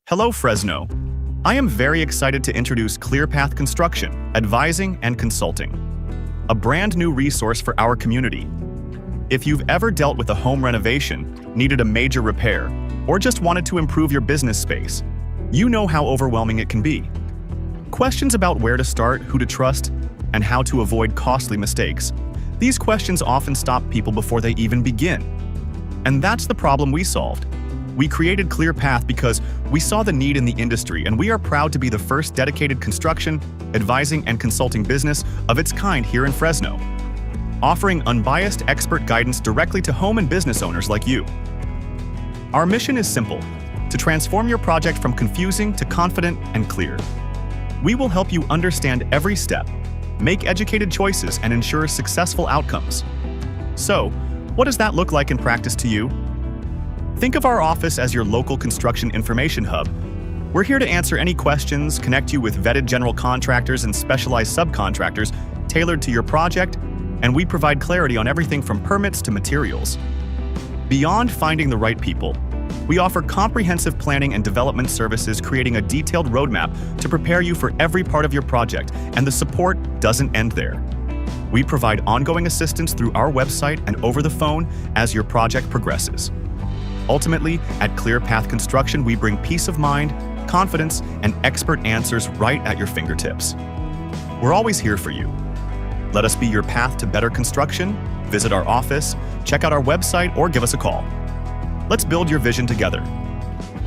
Hello, Fresno. I am very excited to introduce ClearPath Construction, Advising and Consulting, a brand new resource for our community. If you've ever dealt with a home renovation, needed a major repair, or just wanted to improve your business space, you know how overwhelming it can be. Questions about where to start, who to trust, and how to avoid costly mistakes. These questions often stop people before they even begin. And that's the problem we solved. We created ClearPath because we saw the need in the industry, and we are proud to be the first dedicated construction, advising, and consulting business of its kind here in Fresno, offering unbiased expert guidance directly to home and business owners like you. Our mission is simple: to transform your project from confusing to confident and clear. We will help you understand every step, make educated choices, and ensure successful outcomes. So, what does that look like in practice to you? Think of our office as your local construction information hub. We're here to answer any questions, connect you with vetted general contractors and specialized subcontractors tailored to your project, and we provide clarity on everything from permits to materials. Beyond finding the right people, we offer comprehensive planning and development services, creating a detailed roadmap to prepare you for every part of your project, and the support doesn't end there. We provide ongoing assistance through our website and over the phone as your project progresses. Ultimately, at ClearPath Construction, we bring peace of mind, confidence, and expert answers right at your fingertips. We're always here for you. Let us be your path to better construction. Visit our office, check out our website, or give us a call. Let's build your vision together.